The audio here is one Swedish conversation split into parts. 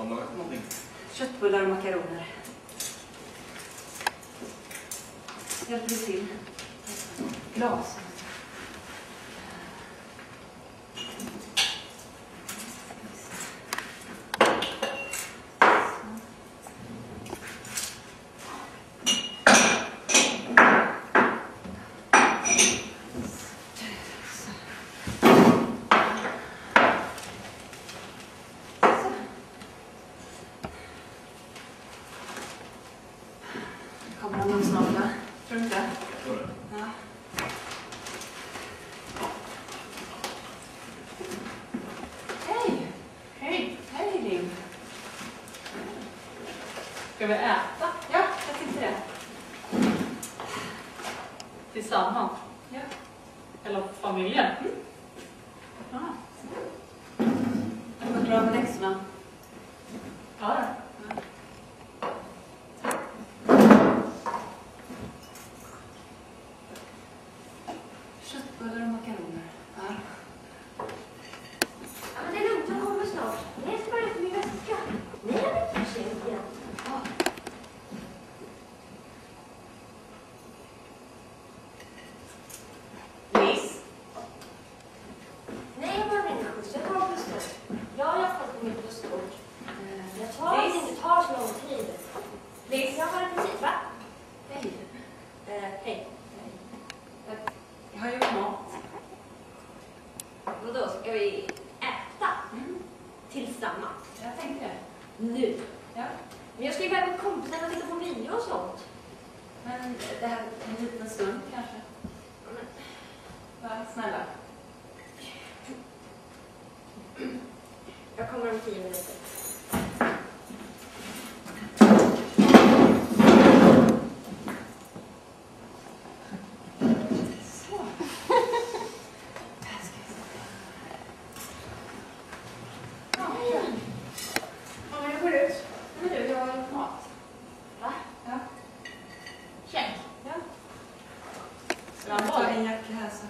Har du lagat någonting? Köttbullar och makaroner. Hjälper du till? Glas. Kommer han nog snart, va? Tror du inte? Jag tror det. Ja. Hej! Hej! Hej, Linn. Ska vi äta Ja, jag tänkte det. tillsammans? Ja. Eller familjen? Ja. Det var bra med läxorna. Ja, det. Köttbullar och makaroner. Ja. Ja, men det är lugnt, jag kommer snart. Nej, jag ska bara efter min väska. Nej, jag vet inte för sent igen. Ja. Liz? Nej, jag bara väntar skjuts. Jag tar busskort. Jag har fått på mitt busskort. Jag tar det inte tar så lång tid. Liz, jag har en precis, va? Hej. Hej. Jag har gjort mat. Vadå, ska vi äta? Mm. Tillsammans? Jag tänkte det. Nu? Ja. Men jag ska ju iväg med kompisarna och titta på video och sånt. Men det här en liten stund kanske. Va, snälla. Jag kommer om 10 minuter. Så. Här ska jag sätta. Ja, Ja, jag går ut. men du, jag har gjort mat. Va? Ja. Check. Ja. Ja, Jag tar en jacka här så.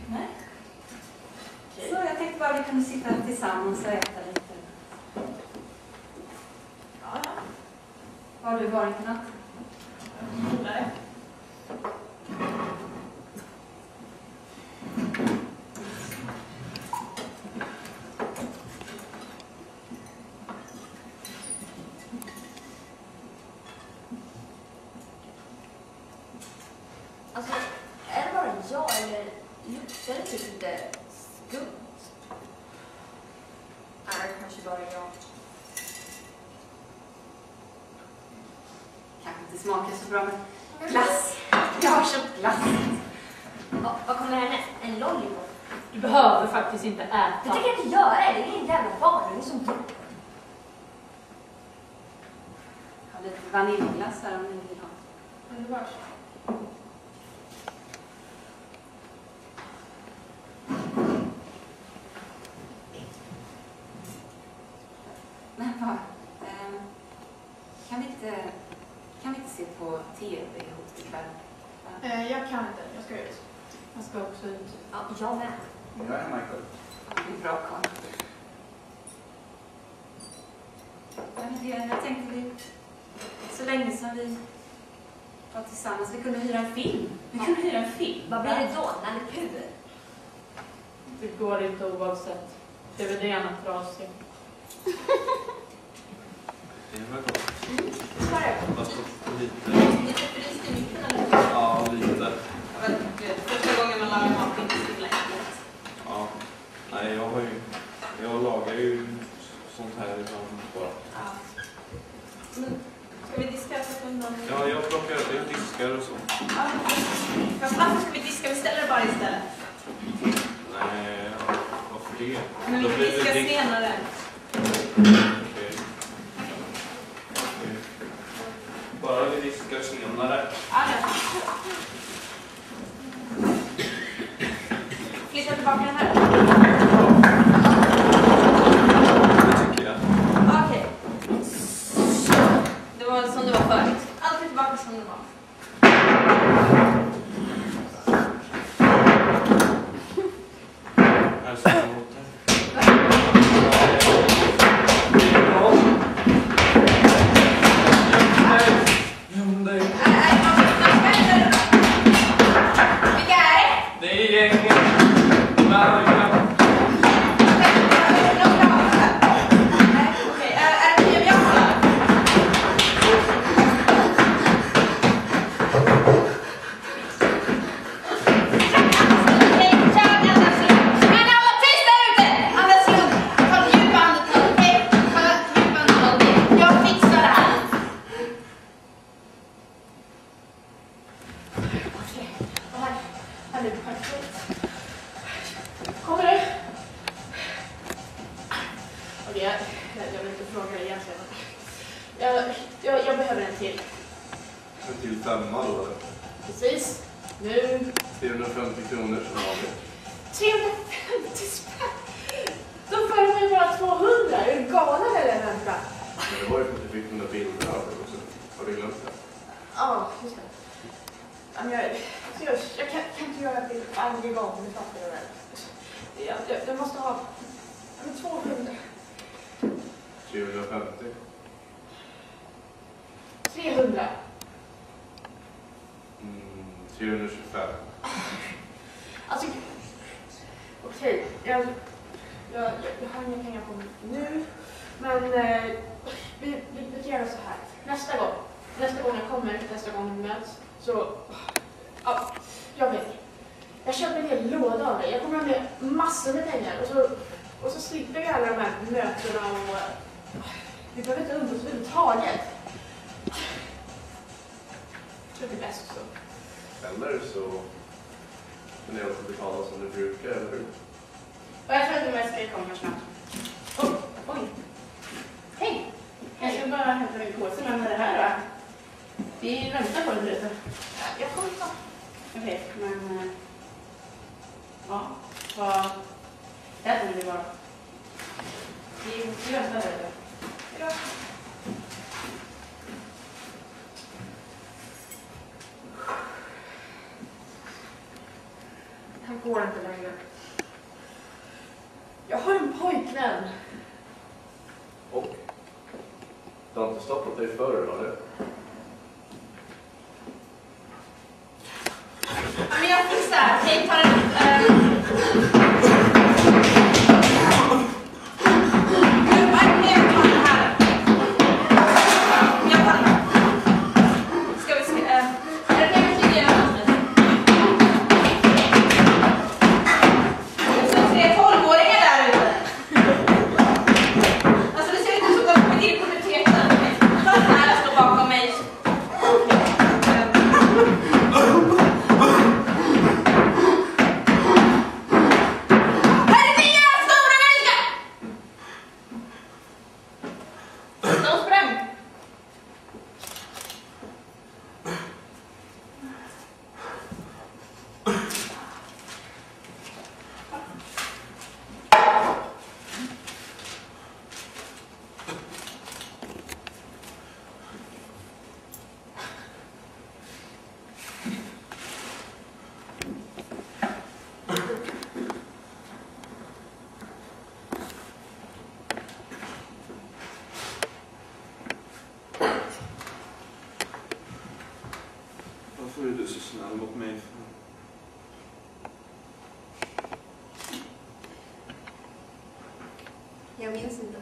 Nej. Så jag tänkte bara vi kunde sitta tillsammans och äta lite. Ja, ja. Var har du varit i natt? Nej. Alltså, är det bara jag eller luktar det typ lite skumt? Nej, kanske bara jag. Kanske inte smakar så bra, men glass. Jag har köpt glass. Vad kommer härnäst? En lollipop? Du behöver faktiskt inte Det äta. tänker jag inte göra. Det är en jävla varning som tror. Jag har lite vaniljglass här om ni vill ha. Underbart. Men vad? Kan vi inte se på TV ihop ikväll? Jag kan inte. Jag ska ut. Jag ska också ut. Ja, jag med. Jag är hemma ikväll. Ja, det är bra karl. Jag tänkte vi, så länge som vi var tillsammans, vi kunde hyra en film. Vi kunde hyra en film. Vad blir det då? Nalle Puh? Det går inte oavsett. DVDn är trasig. Det är väl gott. Vad är det? Fast lite. Lite fryst i mitten eller? Ja, lite. Jag vet inte, första gången man lagar mat är inte så himla enkelt. Ja. Nej, jag lagar ju sånt här ibland bara. Ja. Men ska vi diska så undan? Ja, jag diskar och så. Ja. Fast varför ska vi diska? Vi ställer det bara istället. Nej, varför det? Men vi Då blir det diskar disk- senare. Okej. Okej. Bara vi diskar senare. Ja, ja. Flytta tillbaka den här. Det tycker jag. Okej. Det var som det var förut. Allt är tillbaka som det var. här är perfekt. Kommer du? Okej, jag vill inte fråga dig egentligen. Jag behöver en till. En till 5 då eller? Precis. Nu. 350 kronor som vanligt. 350 spänn! Då får man ju bara 200. Är du galen eller vänta? Men det var ju för att du fick de där bilderna av det också. Har du glömt det? Ja, just det. Men jag kan inte göra det varje gång, det fattar jag väl. Jag måste ha 200. 350. 300. 325. Alltså, okej. Jag har inga pengar på mig nu. Men vi kan göra så här. Nästa gång jag kommer, nästa gång vi möts, så... Ja, jag vet. Jag köper en hel låda av dig. Jag kommer med massor med pengar. Och så slipper vi alla de här mötena och... Vi behöver inte umgås överhuvudtaget. Jag tror det är bäst så. Eller så kan jag också betala som du brukar, eller hur? Och jag tror att du ska komma snart. Oj. Hej! Jag ska bara hämta min påse med det här då. Vi väntar på det lite. Jag kommer ta. Okej, men... Ja, vad... Där kommer det bara. Vi väntar lite. Hejdå. Det går inte längre. Jag har en pojkvän. Och? Du har inte stoppat dig förr, har du? Men jag fixar. Hej, ta den. Varför är du så snäll mot mig? Jag minns inte.